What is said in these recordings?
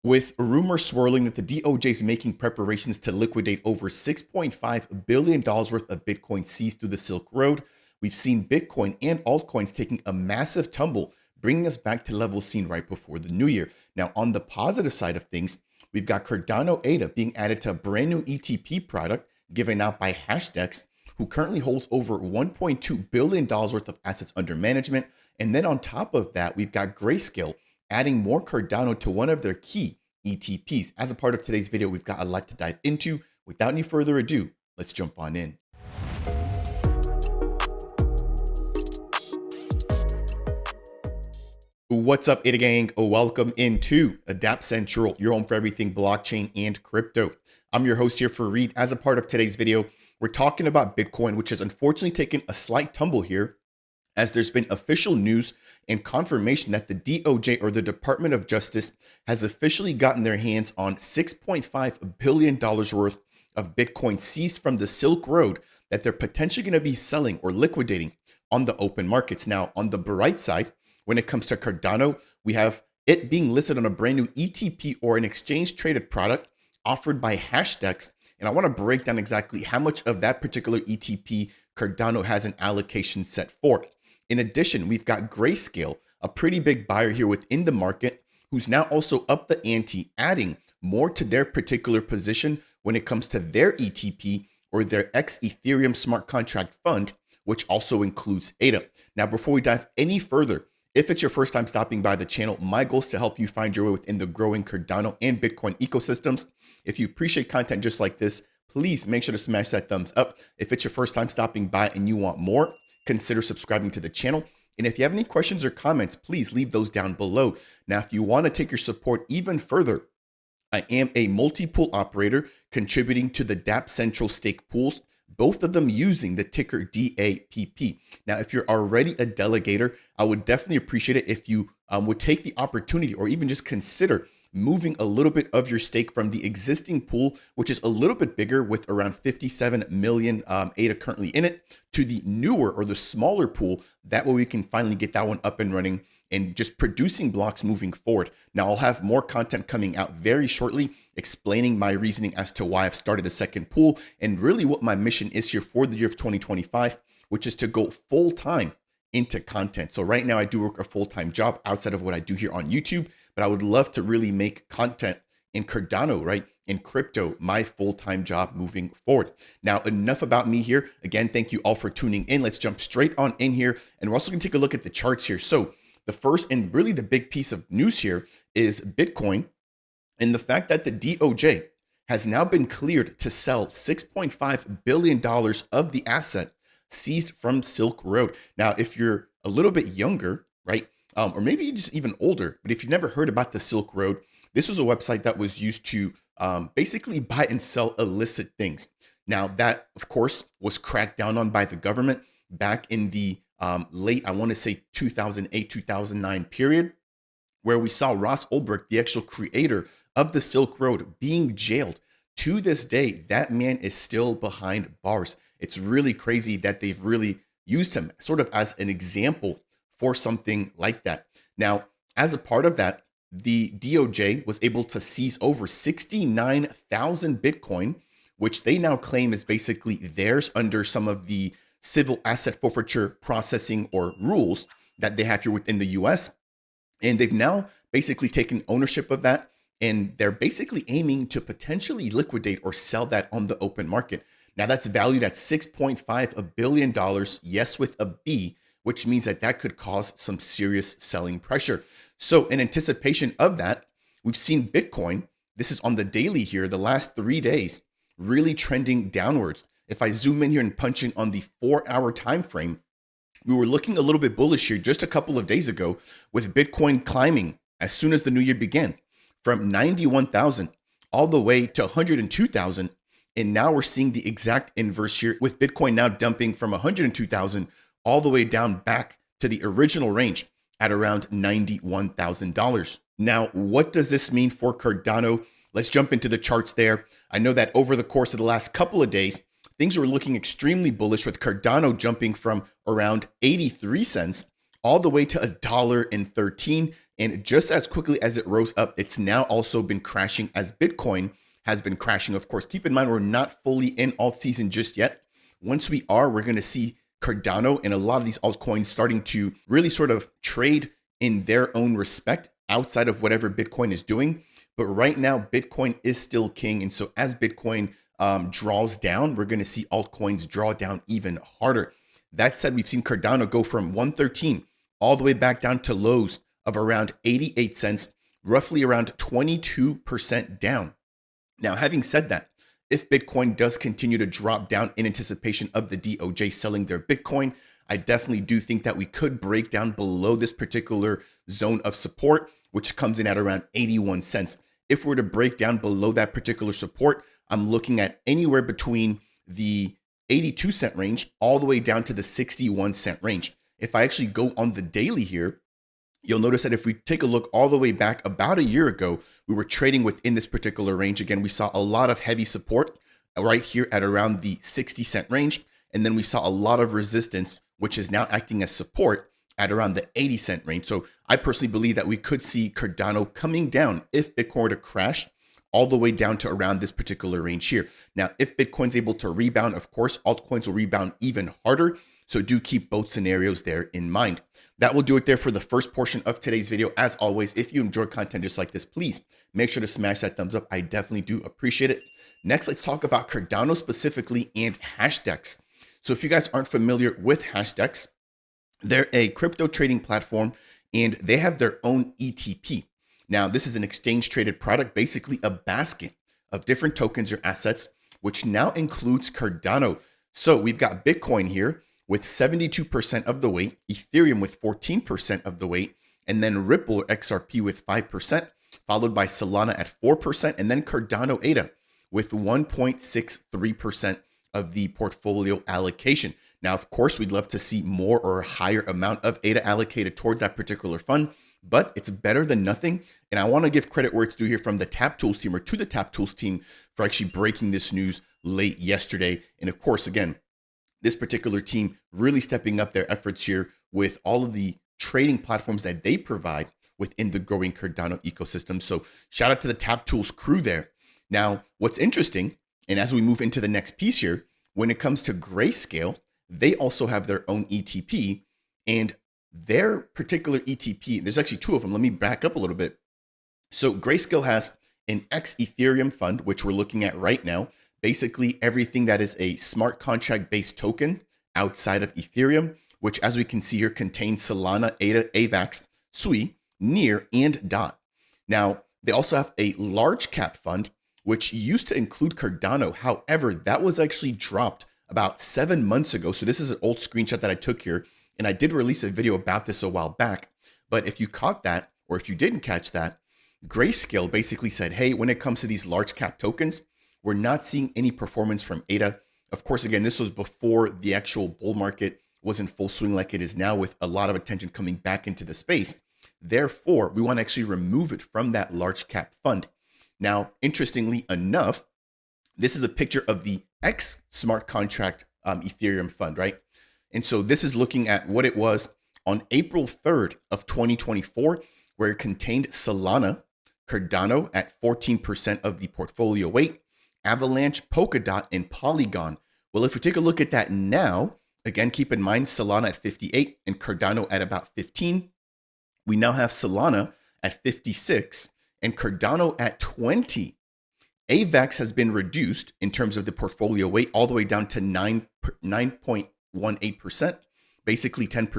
With rumors swirling that the DOJ is making preparations to liquidate over $6.5 billion worth of Bitcoin seized through the Silk Road, we've seen Bitcoin and altcoins taking a massive tumble, bringing us back to levels seen right before the new year. Now, on the positive side of things, we've got Cardano ADA being added to a brand new ETP product given out by HashDex, who currently holds over $1.2 billion worth of assets under management. And then on top of that, we've got GrayScale adding more Cardano to one of their key ETPs. As a part of today's video, we've got a lot to dive into. Without any further ado, let's jump on in. What's up, Ada Gang? Welcome into Dapp Central, your home for everything blockchain and crypto. I'm your host here for Reed. As a part of today's video, we're talking about Bitcoin, which has unfortunately taken a slight tumble here, as there's been official news and confirmation that the DOJ, or the Department of Justice, has officially gotten their hands on $6.5 billion worth of Bitcoin seized from the Silk Road that they're potentially going to be selling or liquidating on the open markets. Now, on the bright side, when it comes to Cardano, we have it being listed on a brand new ETP, or an exchange traded product offered by HashDex. And I want to break down exactly how much of that particular ETP Cardano has an allocation set for. In addition, we've got GrayScale, a pretty big buyer here within the market, who's now also up the ante, adding more to their particular position when it comes to their ETP, or their X Ethereum smart contract fund, which also includes ADA. Now, before we dive any further, if it's your first time stopping by the channel, my goal is to help you find your way within the growing Cardano and Bitcoin ecosystems. If you appreciate content just like this, please make sure to smash that thumbs up. If it's your first time stopping by and you want more, consider subscribing to the channel. And if you have any questions or comments, please leave those down below. Now, if you want to take your support even further, I am a multi-pool operator contributing to the Dapp Central stake pools, both of them using the ticker DAPP. Now, if you're already a delegator, I would definitely appreciate it if you would take the opportunity, or even just consider moving a little bit of your stake from the existing pool, which is a little bit bigger with around 57 million ADA currently in it, to the newer or the smaller pool. That way we can finally get that one up and running and just producing blocks moving forward. Now, I'll have more content coming out very shortly explaining my reasoning as to why I've started the second pool, and really what my mission is here for the year of 2025, which is to go full time into content. So right now I do work a full-time job outside of what I do here on YouTube, but I would love to really make content in Cardano, right, in crypto, my full-time job moving forward. Now, enough about me here. Again, thank you all for tuning in. Let's jump straight on in here. And we're also gonna take a look at the charts here. So the first and really the big piece of news here is Bitcoin, and the fact that the DOJ has now been cleared to sell $6.5 billion of the asset seized from Silk Road. Now, if you're a little bit younger, right, or maybe just even older, but if you've never heard about the Silk Road, this was a website that was used to basically buy and sell illicit things. Now, that, of course, was cracked down on by the government back in the late, I want to say 2008, 2009 period, where we saw Ross Ulbricht, the actual creator of the Silk Road, being jailed. To this day, that man is still behind bars. It's really crazy that they've really used him sort of as an example for something like that. Now, as a part of that, the DOJ was able to seize over 69,000 Bitcoin, which they now claim is basically theirs under some of the civil asset forfeiture processing or rules that they have here within the US. And they've now basically taken ownership of that, and they're basically aiming to potentially liquidate or sell that on the open market. Now, that's valued at $6.5 billion, yes, with a B, which means that that could cause some serious selling pressure. So in anticipation of that, we've seen Bitcoin, this is on the daily here, the last 3 days, really trending downwards. If I zoom in here and punch in on the 4-hour time frame, we were looking a little bit bullish here just a couple of days ago, with Bitcoin climbing as soon as the new year began from 91,000 all the way to 102,000. And now we're seeing the exact inverse here, with Bitcoin now dumping from 102,000 all the way down back to the original range at around $91,000. Now, what does this mean for Cardano? Let's jump into the charts there. I know that over the course of the last couple of days, things were looking extremely bullish, with Cardano jumping from around 83 cents all the way to $1.13. And just as quickly as it rose up, it's now also been crashing as Bitcoin has been crashing. Of course, keep in mind, we're not fully in alt season just yet. Once we are, we're going to see Cardano and a lot of these altcoins starting to really sort of trade in their own respect outside of whatever Bitcoin is doing. But right now, Bitcoin is still king. And so as Bitcoin draws down, we're going to see altcoins draw down even harder. That said, we've seen Cardano go from 113 all the way back down to lows of around 88 cents, roughly around 22% down. Now, having said that, if Bitcoin does continue to drop down in anticipation of the DOJ selling their Bitcoin, I definitely do think that we could break down below this particular zone of support, which comes in at around 81 cents. If we're to break down below that particular support, I'm looking at anywhere between the 82-cent range all the way down to the 61-cent range. If I actually go on the daily here, you'll notice that if we take a look all the way back about a year ago, we were trading within this particular range. Again, we saw a lot of heavy support right here at around the 60-cent range. And then we saw a lot of resistance, which is now acting as support at around the 80-cent range. So I personally believe that we could see Cardano coming down if Bitcoin were to crash all the way down to around this particular range here. Now, if Bitcoin's able to rebound, of course, altcoins will rebound even harder. So do keep both scenarios there in mind. That will do it there for the first portion of today's video. As always, if you enjoy content just like this, please make sure to smash that thumbs up. I definitely do appreciate it. Next, let's talk about Cardano specifically and HashDex. So if you guys aren't familiar with HashDex, they're a crypto trading platform and they have their own ETP. Now, this is an exchange traded product, basically a basket of different tokens or assets, which now includes Cardano. So we've got Bitcoin here with 72% of the weight, Ethereum with 14% of the weight, and then Ripple or XRP with 5%, followed by Solana at 4%, and then Cardano ADA with 1.63% of the portfolio allocation. Now, of course, we'd love to see more or a higher amount of ADA allocated towards that particular fund, but it's better than nothing. And I want to give credit where it's due here from the Tap Tools team, or to the Tap Tools team, for actually breaking this news late yesterday. And of course, again, this particular team really stepping up their efforts here with all of the trading platforms that they provide within the growing Cardano ecosystem. So shout out to the Tap Tools crew there. Now, what's interesting, and as we move into the next piece here, when it comes to GrayScale, they also have their own ETP, and their particular ETP, there's actually two of them. Let me back up a little bit. So GrayScale has an X Ethereum fund, which we're looking at right now. Basically everything that is a smart contract based token outside of Ethereum, which as we can see here contains Solana, ADA, AVAX, SUI, NEAR, and DOT. Now, they also have a large cap fund, which used to include Cardano. However, that was actually dropped about 7 months ago. So this is an old screenshot that I took here, and I did release a video about this a while back. But if you caught that, or if you didn't catch that, GrayScale basically said, hey, when it comes to these large cap tokens, we're not seeing any performance from ADA. Of course, again, this was before the actual bull market was in full swing like it is now, with a lot of attention coming back into the space. Therefore, we want to actually remove it from that large cap fund. Now, interestingly enough, this is a picture of the X smart contract Ethereum fund, right? And so this is looking at what it was on April 3rd of 2024, where it contained Solana, Cardano at 14% of the portfolio weight, Avalanche, Polkadot, and Polygon. Well, if we take a look at that now, again, keep in mind Solana at 58 and Cardano at about 15. We now have Solana at 56 and Cardano at 20. AVAX has been reduced in terms of the portfolio weight all the way down to 9.18%, basically 10.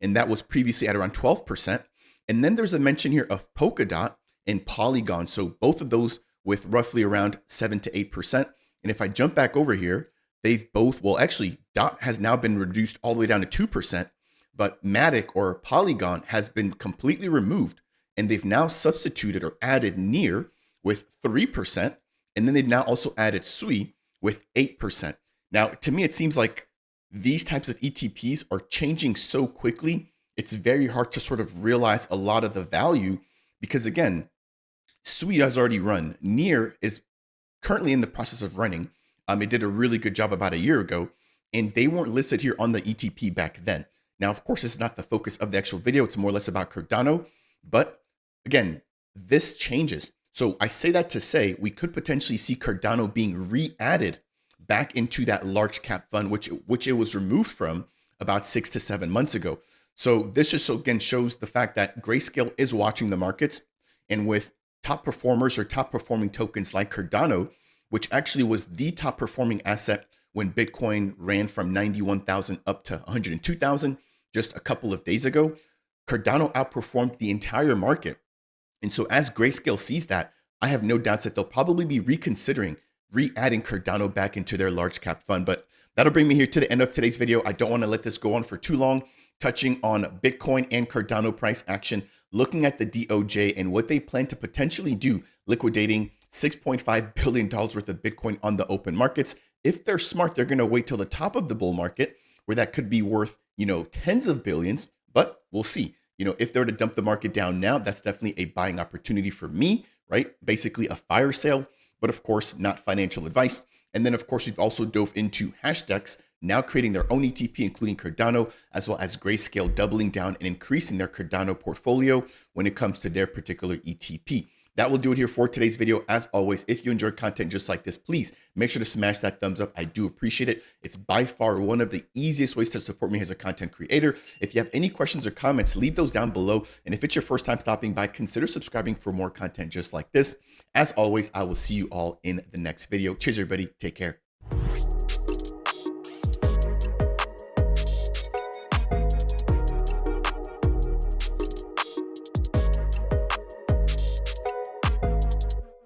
And that was previously at around 12%. And then there's a mention here of Polkadot and Polygon. So both of those with roughly around 7 to 8%. And if I jump back over here, they've both, well, actually, DOT has now been reduced all the way down to 2%, but Matic or Polygon has been completely removed, and they've now substituted or added NEAR with 3%, and then they've now also added SUI with 8%. Now, to me, it seems like these types of ETPs are changing so quickly, it's very hard to sort of realize a lot of the value because, again, SUI has already run. NEAR is currently in the process of running. It did a really good job about a year ago, and they weren't listed here on the ETP back then. Now, of course, this is not the focus of the actual video. It's more or less about Cardano. But again, this changes. So I say that to say we could potentially see Cardano being re-added back into that large cap fund, which it was removed from about 6 to 7 months ago. So this just again shows the fact that GrayScale is watching the markets, and with top performers or top performing tokens like Cardano, which actually was the top performing asset when Bitcoin ran from 91,000 up to 102,000 just a couple of days ago, Cardano outperformed the entire market. And so as Grayscale sees that, I have no doubts that they'll probably be reconsidering re-adding Cardano back into their large cap fund. But that'll bring me here to the end of today's video. I don't want to let this go on for too long, touching on Bitcoin and Cardano price action, looking at the DOJ and what they plan to potentially do, liquidating $6.5 billion worth of Bitcoin on the open markets. If they're smart, they're going to wait till the top of the bull market where that could be worth, tens of billions, but we'll see. If they were to dump the market down now, that's definitely a buying opportunity for me, right? Basically a fire sale, but of course, not financial advice. And then of course, we've also dove into HashDex, now creating their own ETP, including Cardano, as well as GrayScale doubling down and increasing their Cardano portfolio when it comes to their particular ETP. That will do it here for today's video. As always, if you enjoyed content just like this, please make sure to smash that thumbs up. I do appreciate it. It's by far one of the easiest ways to support me as a content creator. If you have any questions or comments, leave those down below. And if it's your first time stopping by, consider subscribing for more content just like this. As always, I will see you all in the next video. Cheers, everybody. Take care.